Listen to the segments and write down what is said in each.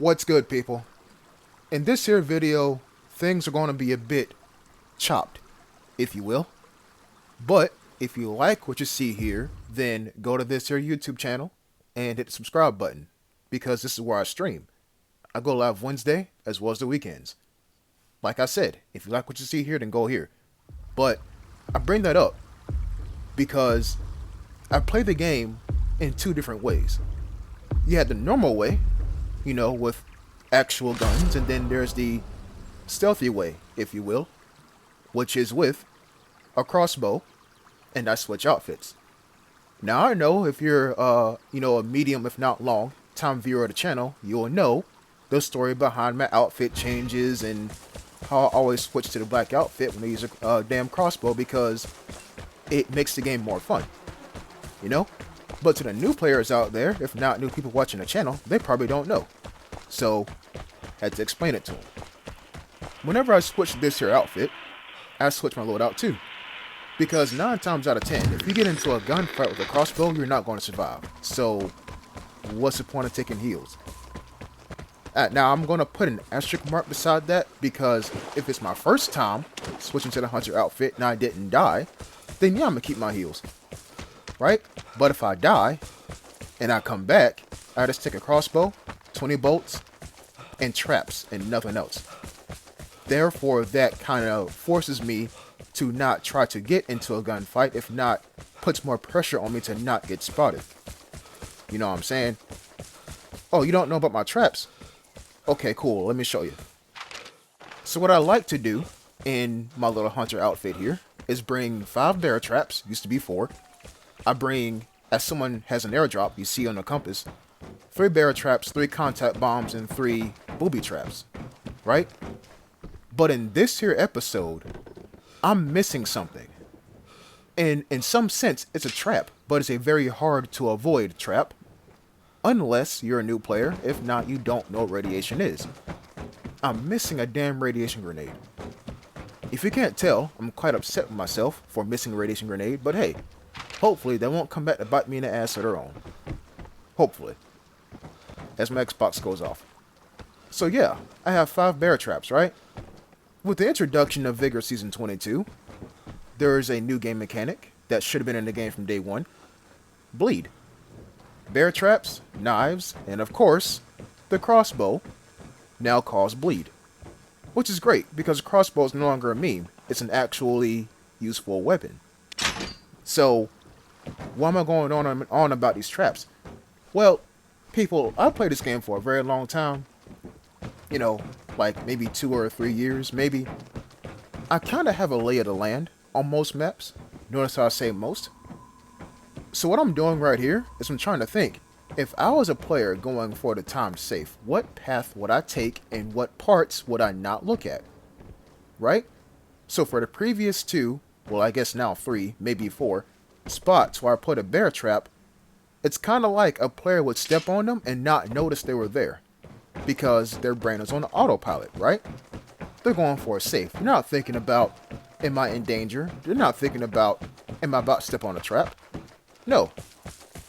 What's good, people? In this here video, things are going to be a bit chopped, if you will. But if you like what you see here, then go to this here YouTube channel and hit the subscribe button, because this is where I stream. I go live Wednesday as well as the weekends. Like I said, if you like what you see here, then go here. But I bring that up because I play the game in two different ways. You had the normal way, with actual guns, and then there's the stealthy way, if you will, which is with a crossbow, and I switch outfits. Now I know if you're, a medium, if not long, time viewer of the channel, you'll know the story behind my outfit changes and how I always switch to the black outfit when I use a damn crossbow because it makes the game more fun, But to the new players out there, if not new people watching the channel, they probably don't know. So, had to explain it to them. Whenever I switch this here outfit, I switch my loadout too. Because 9 times out of 10, if you get into a gunfight with a crossbow, you're not going to survive. So, what's the point of taking heals? Now, I'm going to put an asterisk mark beside that, because if it's my first time switching to the hunter outfit and I didn't die, then yeah, I'm going to keep my heals. Right? But if I die, and I come back, I just take a crossbow, 20 bolts, and traps, and nothing else. Therefore, that kind of forces me to not try to get into a gunfight, if not, puts more pressure on me to not get spotted. You know what I'm saying? Oh, you don't know about my traps? Okay, cool, let me show you. So what I like to do in my little hunter outfit here is bring 5 bear traps, used to be 4. I bring, as someone has an airdrop, you see on the compass, 3 bear traps, 3 contact bombs, and 3 booby traps, right? But in this here episode, I'm missing something. And in some sense, it's a trap, but it's a very hard to avoid trap. Unless you're a new player, if not, you don't know what radiation is. I'm missing a damn radiation grenade. If you can't tell, I'm quite upset with myself for missing a radiation grenade, but hey, hopefully they won't come back to bite me in the ass of their own. Hopefully. As my Xbox goes off. So yeah, I have 5 bear traps, right? With the introduction of Vigor Season 22, there is a new game mechanic that should have been in the game from day 1. Bleed. Bear traps, knives, and of course, the crossbow now calls bleed. Which is great, because the crossbow is no longer a meme, it's an actually useful weapon. So, why am I going on about these traps? Well, people, I played this game for a very long time. Like maybe 2 or 3 years, maybe. I kind of have a lay of the land on most maps. Notice how I say most. So what I'm doing right here is I'm trying to think. If I was a player going for the timed safe, what path would I take and what parts would I not look at? Right? So for the previous 2, well I guess now 3, maybe 4, spots where I put a bear trap, it's kind of like a player would step on them and not notice they were there. Because their brain is on autopilot, right? They're going for a safe. They're not thinking about, am I in danger? They're not thinking about, am I about to step on a trap? No.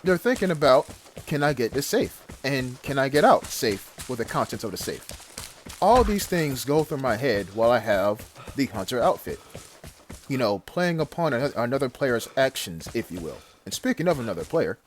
They're thinking about, can I get this safe? And can I get out safe with the contents of the safe? All these things go through my head while I have the hunter outfit. Playing upon another player's actions, if you will. And speaking of another player,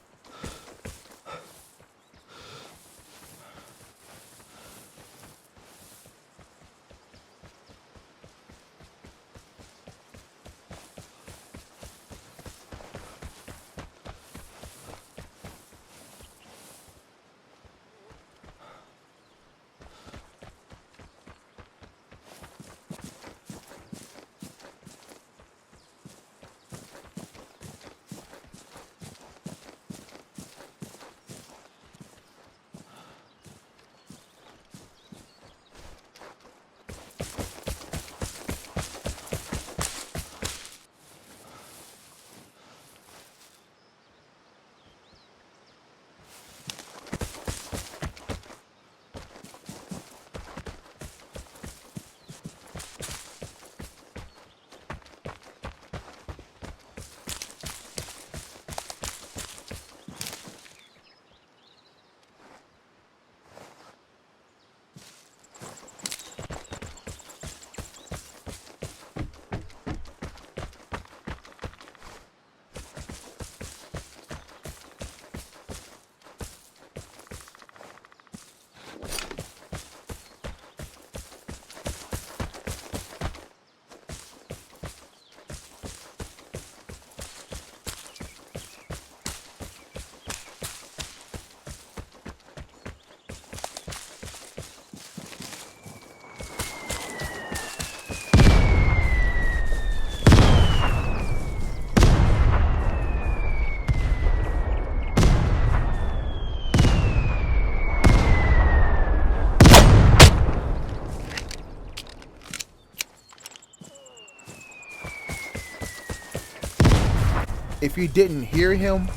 if you didn't hear him,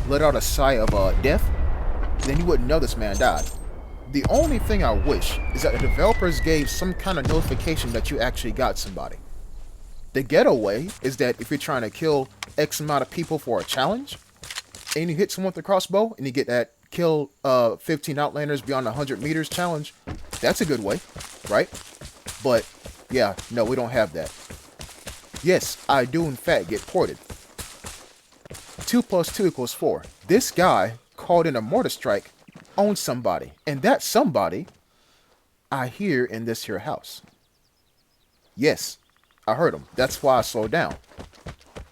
let out a sigh of death, then you wouldn't know this man died. The only thing I wish is that the developers gave some kind of notification that you actually got somebody. The getaway is that if you're trying to kill X amount of people for a challenge, and you hit someone with a crossbow, and you get that kill 15 outlanders beyond 100 meters challenge, that's a good way, right? But, yeah, no, we don't have that. Yes, I do in fact get ported. 2 plus 2 equals 4. This guy called in a mortar strike on somebody, and that somebody I hear in this here house. Yes, I heard him. That's why I slowed down.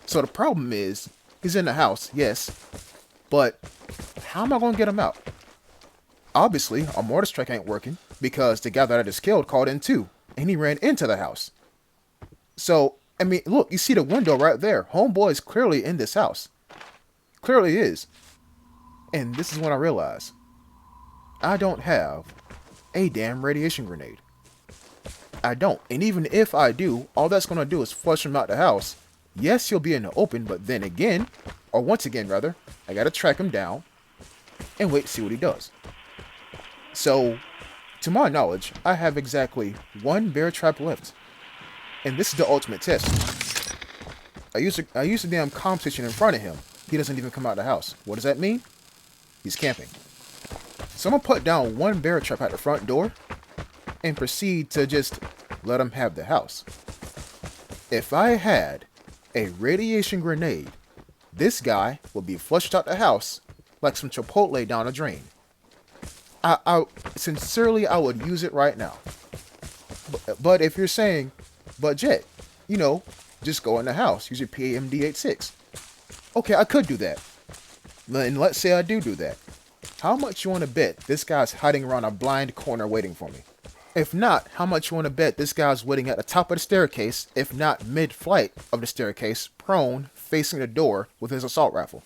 So the problem is, he's in the house, yes, but how am I going to get him out? Obviously, a mortar strike ain't working because the guy that I just killed called in too, and he ran into the house. So, I mean, look, you see the window right there. Homeboy is clearly in this house. Clearly is. And this is when I realize I don't have a damn radiation grenade. I don't. And even if I do, all that's going to do is flush him out the house. Yes, he'll be in the open, but then again, or once again rather, I got to track him down and wait to see what he does. So, to my knowledge, I have exactly 1 bear trap left. And this is the ultimate test. I use the damn competition in front of him. He doesn't even come out of the house. What does that mean? He's camping. So I'm going to put down 1 bear trap at the front door and proceed to just let him have the house. If I had a radiation grenade, this guy would be flushed out the house like some Chipotle down a drain. I sincerely, I would use it right now. But if you're saying, but Jet, just go in the house, use your PAMD86. Okay, I could do that. And let's say I do that. How much you want to bet this guy's hiding around a blind corner waiting for me? If not, how much you want to bet this guy's waiting at the top of the staircase, if not mid-flight of the staircase, prone, facing the door with his assault rifle?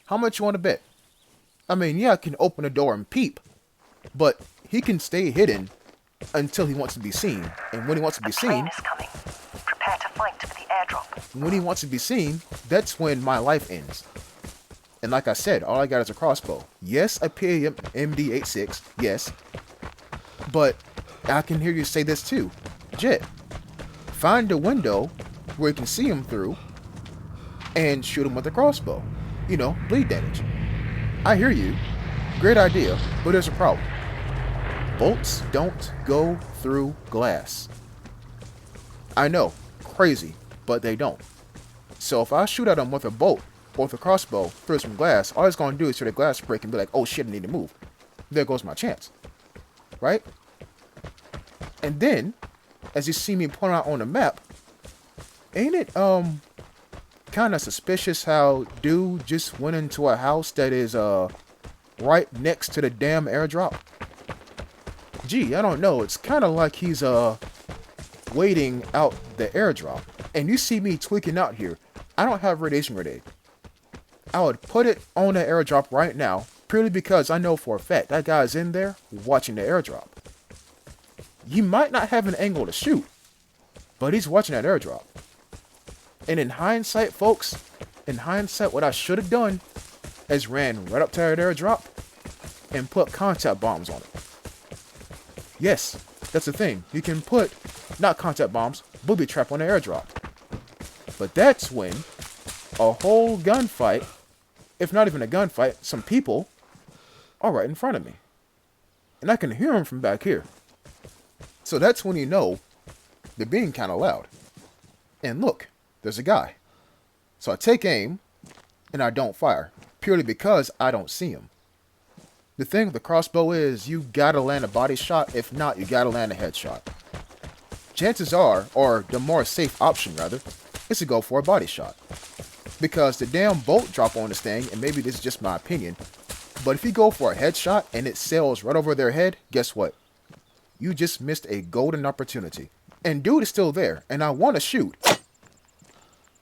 How much you want to bet? I mean, yeah, I can open the door and peep, but he can stay hidden until he wants to be seen. And when he wants to be seen, is coming. Prepare to fight for the airdrop. When he wants to be seen, that's when my life ends. And like I said, all I got is a crossbow. Yes, a PAMD86, yes. But I can hear you say this too. Jet, find a window where you can see him through and shoot him with a crossbow. Bleed damage. I hear you. Great idea, but there's a problem. Bolts don't go through glass. I know, crazy, but they don't. So if I shoot at him with a bolt or with a crossbow through some glass, all it's going to do is hear the glass break and be like, oh shit, I need to move. There goes my chance. Right? And then, as you see me point out on the map, ain't it kind of suspicious how dude just went into a house that is right next to the damn airdrop? Gee, I don't know. It's kind of like he's waiting out the airdrop. And you see me tweaking out here. I don't have radiation grenade. I would put it on the airdrop right now, purely because I know for a fact that guy's in there watching the airdrop. He might not have an angle to shoot, but he's watching that airdrop. And in hindsight, folks, what I should have done is ran right up to that airdrop and put contact bombs on it. Yes, that's the thing. You can put, not contact bombs, booby trap on the airdrop. But that's when a whole gunfight, if not even a gunfight, some people are right in front of me. And I can hear them from back here. So that's when you know they're being kind of loud. And look, there's a guy. So I take aim and I don't fire, purely because I don't see him. The thing with the crossbow is you gotta land a body shot. If not, you gotta land a headshot. Chances are, or the more safe option rather, is to go for a body shot. Because the damn bolt drop on this thing, and maybe this is just my opinion, but if you go for a headshot and it sails right over their head, guess what? You just missed a golden opportunity. And dude is still there, and I want to shoot.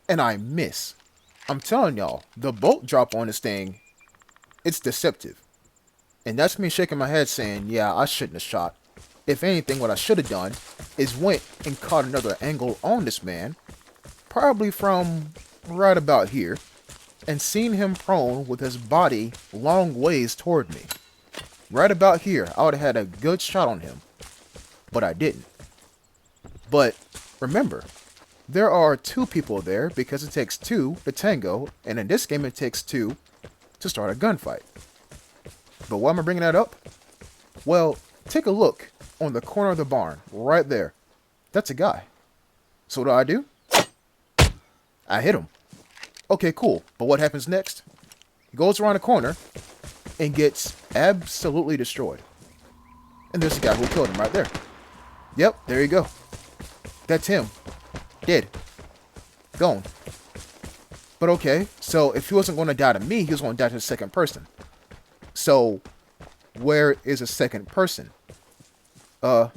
And I miss. I'm telling y'all, the bolt drop on this thing, it's deceptive. And that's me shaking my head saying, yeah, I shouldn't have shot. If anything, what I should have done is went and caught another angle on this man. Probably from right about here and seen him prone with his body long ways toward me. Right about here, I would have had a good shot on him, but I didn't. But remember, there are two people there because it takes two to tango, and in this game it takes two to start a gunfight. But why am I bringing that up? Well, take a look on the corner of the barn, right there. That's a guy. So what do? I hit him. Okay, cool. But what happens next? He goes around the corner and gets absolutely destroyed. And there's the guy who killed him right there. Yep, there you go. That's him. Dead. Gone. But okay, so if he wasn't going to die to me, he was going to die to the second person. So, where is the second person? Well,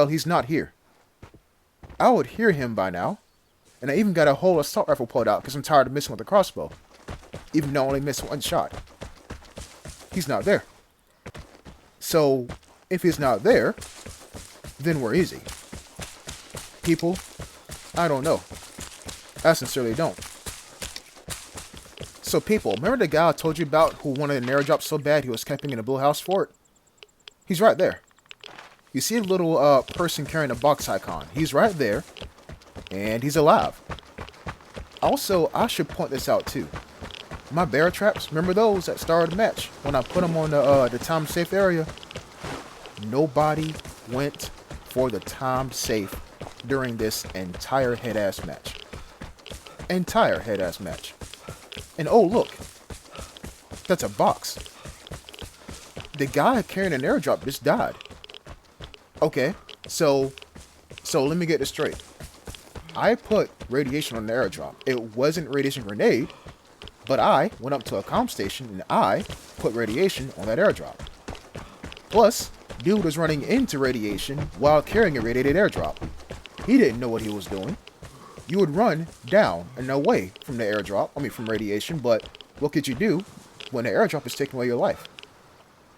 he's not here. I would hear him by now. And I even got a whole assault rifle pulled out because I'm tired of missing with the crossbow. Even though I only missed one shot. He's not there. So, if he's not there, then where is he? People, I don't know. I sincerely don't. So people, remember the guy I told you about who wanted an airdrop so bad he was camping in a blue house fort? He's right there. You see a little person carrying a box icon. He's right there. And he's alive. Also, I should point this out too. My bear traps, remember those that started the match? When I put them on the time safe area? Nobody went for the time safe during this entire head-ass match. Entire head-ass match. And oh look, that's a box. The guy carrying an airdrop just died. Okay, so let me get this straight. I put radiation on the airdrop. It wasn't radiation grenade, but I went up to a comm station and I put radiation on that airdrop. Plus, dude was running into radiation while carrying a radiated airdrop. He didn't know what he was doing. You would run down and away from the airdrop, from radiation, but what could you do when the airdrop is taking away your life?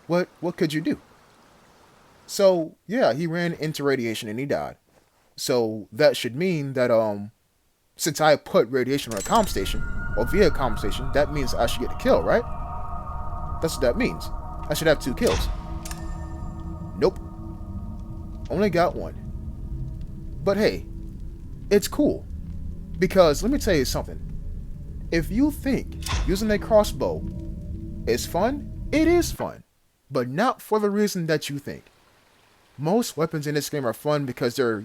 What could you do? So, yeah, he ran into radiation and he died. So that should mean that since I put radiation on a comm station, or via a comm station, that means I should get a kill, right? That's what that means. I should have 2 kills. Nope. Only got 1. But hey, it's cool. Because let me tell you something. If you think using a crossbow is fun, it is fun. But not for the reason that you think. Most weapons in this game are fun because they're,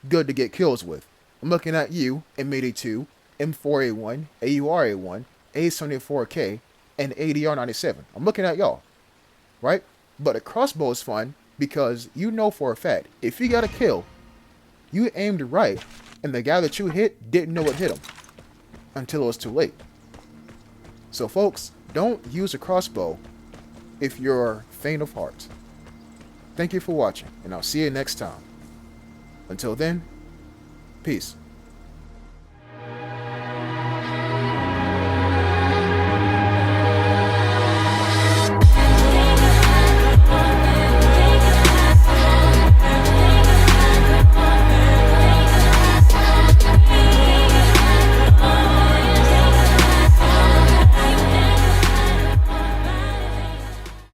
good to get kills with. I'm looking at you, M82, M4A1, AUR-A1, A74K, and ADR-97. I'm looking at y'all, right? But a crossbow is fun because you know for a fact, if you got a kill, you aimed right, and the guy that you hit didn't know what hit him until it was too late. So folks, don't use a crossbow if you're faint of heart. Thank you for watching, and I'll see you next time. Until then, peace.